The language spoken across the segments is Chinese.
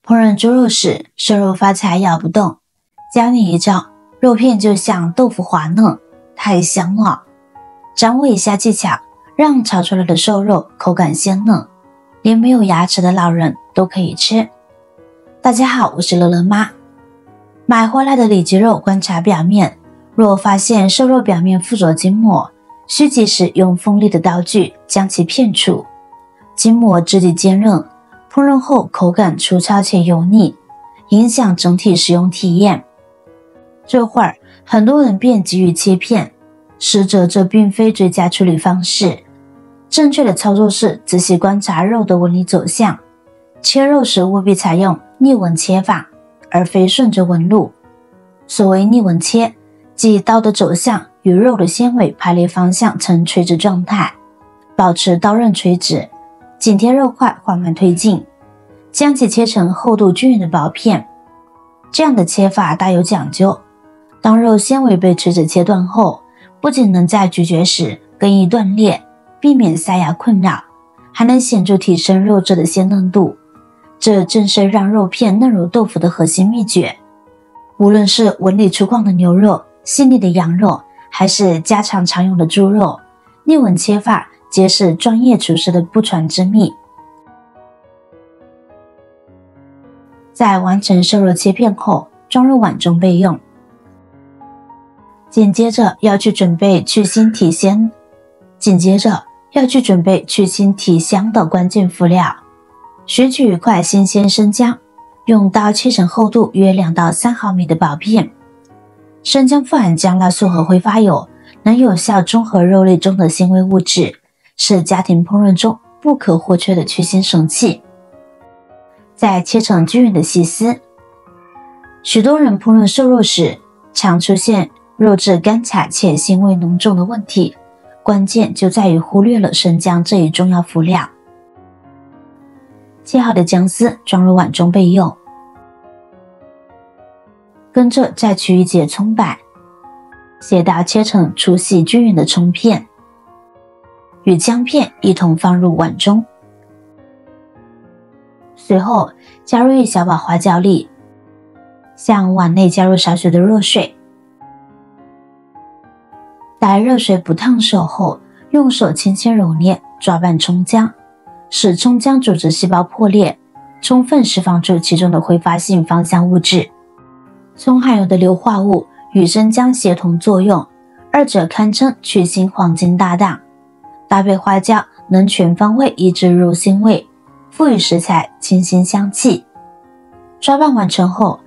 烹饪猪肉时，瘦肉发柴咬不动，加盐一照，肉片就像豆腐滑嫩，太香了。掌握以下技巧，让炒出来的瘦肉口感鲜嫩，连没有牙齿的老人都可以吃。大家好，我是乐乐妈。买回来的里脊肉，观察表面，若发现瘦肉表面附着筋膜，需及时用锋利的刀具将其片除。筋膜质地坚韧，烹饪后口感粗糙且油腻，影响整体食用体验。这会儿很多人便急于切片，实则这并非最佳处理方式。正确的操作是仔细观察肉的纹理走向，切肉时务必采用逆纹切法，而非顺着纹路。所谓逆纹切，即刀的走向与肉的纤维排列方向呈垂直状态，保持刀刃垂直，紧贴肉块缓慢推进，将其切成厚度均匀的薄片。这样的切法大有讲究，当肉纤维被垂直切断后，不仅能在咀嚼时更易断裂，避免塞牙困扰，还能显著提升肉质的鲜嫩度。这正是让肉片嫩如豆腐的核心秘诀。无论是纹理粗犷的牛肉、细腻的羊肉，还是家常常用的猪肉，逆纹切法皆是专业厨师的不传之秘。在完成瘦肉切片后，装入碗中备用。紧接着要去准备去腥提香的关键辅料。选取一块新鲜生姜，用刀切成厚度约2到3毫米的薄片。生姜富含姜辣素和挥发油，能有效中和肉类中的腥味物质，是家庭烹饪中不可或缺的去腥神器。再切成均匀的细丝。许多人烹饪瘦肉时，常出现肉质干柴且腥味浓重的问题，关键就在于忽略了生姜这一重要辅料。切好的姜丝装入碗中备用。跟着再取一节葱白，斜刀切成粗细均匀的葱片，与姜片一同放入碗中。随后加入1小把花椒粒，向碗内加入少许的热水。待热水不烫手后，用手轻轻揉捏抓拌葱姜，使葱姜组织细胞破裂，充分释放出其中的挥发性芳香物质。葱含有的硫化物与生姜协同作用，二者堪称去腥黄金搭档。搭配花椒，能全方位抑制肉腥味，赋予食材清新香气。抓拌完成后，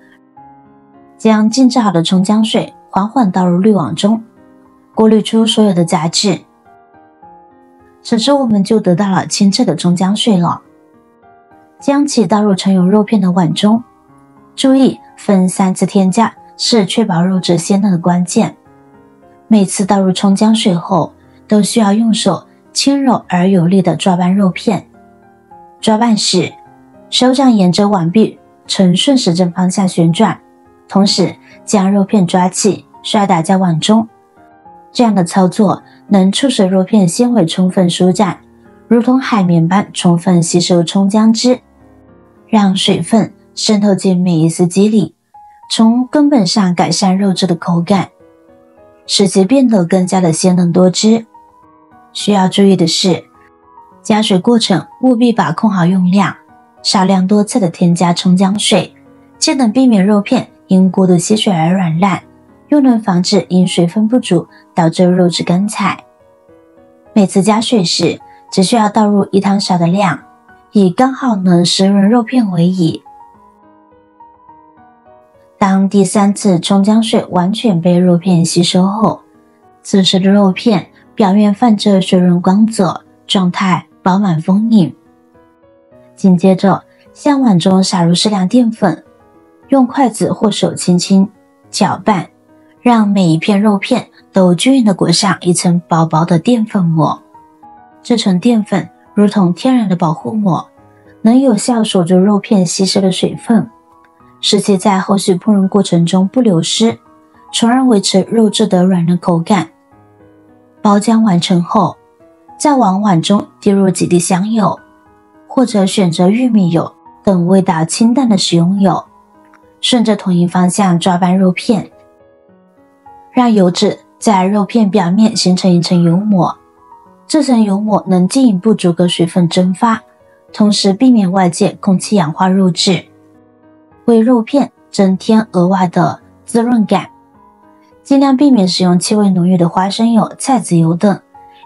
将静置好的葱姜水缓缓倒入滤网中，过滤出所有的杂质。此时我们就得到了清澈的葱姜水了。将其倒入盛有肉片的碗中，注意分3次添加，是确保肉质鲜嫩的关键。每次倒入葱姜水后，都需要用手轻柔而有力地抓拌肉片。抓拌时，手掌沿着碗壁呈顺时针方向旋转，同时将肉片抓起，摔打在碗中。这样的操作能促使肉片纤维充分舒展，如同海绵般充分吸收葱姜汁，让水分渗透进每一丝肌里，从根本上改善肉质的口感，使其变得更加的鲜嫩多汁。需要注意的是，加水过程务必把控好用量，少量多次的添加葱姜水，既能避免肉片因过度吸水而软烂，又能防止因水分不足导致肉质干柴。每次加水时，只需要倒入1汤勺的量，以刚好能湿润肉片为宜。当第3次葱姜水完全被肉片吸收后，此时的肉片表面泛着水润光泽，状态饱满丰盈。紧接着向碗中撒入适量淀粉，用筷子或手轻轻搅拌，让每一片肉片都均匀地裹上一层薄薄的淀粉膜。这层淀粉如同天然的保护膜，能有效锁住肉片吸收的水分，使其在后续烹饪过程中不流失，从而维持肉质的软嫩口感。包浆完成后，再往碗中滴入几滴香油，或者选择玉米油等味道清淡的食用油。顺着同一方向抓拌肉片，让油脂在肉片表面形成一层油膜，这层油膜能进一步阻隔水分蒸发，同时避免外界空气氧化肉质，为肉片增添额外的滋润感。尽量避免使用气味浓郁的花生油、菜籽油等，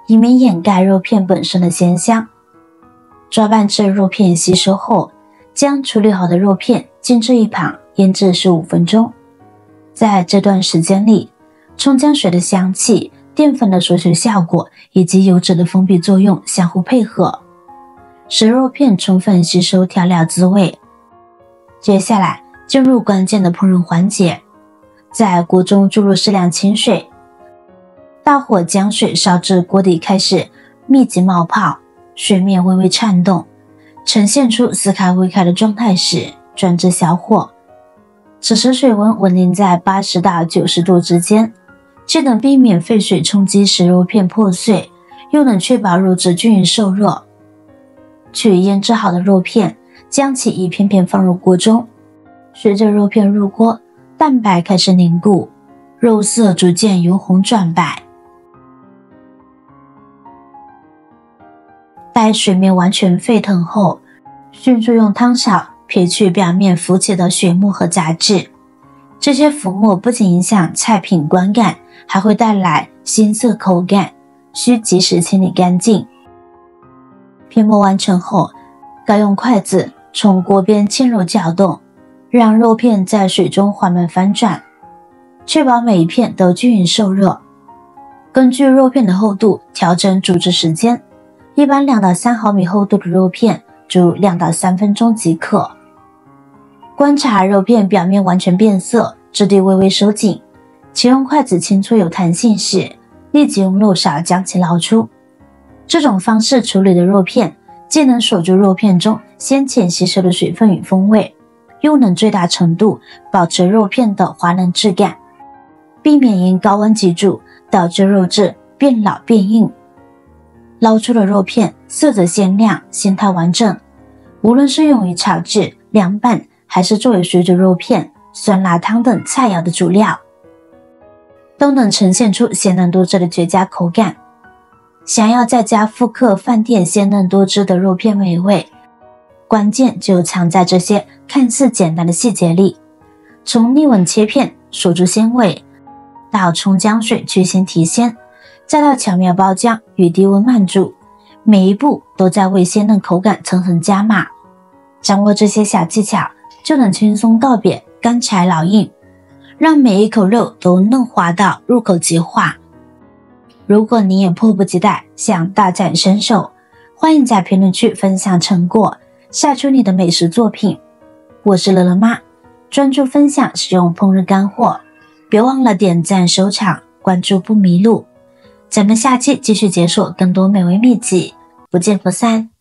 以免掩盖肉片本身的鲜香。抓拌至肉片吸收后，将处理好的肉片静置一旁，腌制15分钟。在这段时间里，葱姜水的香气、淀粉的锁水效果以及油脂的封闭作用相互配合，使肉片充分吸收调料滋味。接下来进入关键的烹饪环节，在锅中注入适量清水，大火将水烧至锅底开始密集冒泡，水面微微颤动，呈现出似开未开的状态时，转至小火。此时水温稳定在80到90度之间，既能避免沸水冲击使肉片破碎，又能确保肉质均匀受热。取腌制好的肉片，将其一片片放入锅中，随着肉片入锅，蛋白开始凝固，肉色逐渐由红转白。待水面完全沸腾后，迅速用汤勺撇去表面浮起的血沫和杂质，这些浮沫不仅影响菜品观感，还会带来腥涩口感，需及时清理干净。撇沫完成后，该用筷子从锅边轻柔搅动，让肉片在水中缓慢翻转，确保每一片都均匀受热。根据肉片的厚度调整煮制时间，一般2到3毫米厚度的肉片煮2到3分钟即可。观察肉片表面完全变色，质地微微收紧，请用筷子轻触有弹性时，立即用漏勺将其捞出。这种方式处理的肉片，既能锁住肉片中先前吸收的水分与风味，又能最大程度保持肉片的滑嫩质感，避免因高温急煮导致肉质变老变硬。捞出的肉片色泽鲜亮，形态完整，无论是用于炒制、凉拌，还是作为水煮肉片、酸辣汤等菜肴的主料，都能呈现出鲜嫩多汁的绝佳口感。想要在家复刻饭店鲜嫩多汁的肉片美味，关键就藏在这些看似简单的细节里。从逆纹切片锁住鲜味，到葱姜水去腥提鲜，再到巧妙包浆与低温慢煮，每一步都在为鲜嫩口感层层加码。掌握这些小技巧，就能轻松告别干柴老硬，让每一口肉都嫩滑到入口即化。如果你也迫不及待想大展身手，欢迎在评论区分享成果，晒出你的美食作品。我是乐乐妈，专注分享实用烹饪干货，别忘了点赞收藏，关注不迷路。咱们下期继续解锁更多美味秘籍，不见不散。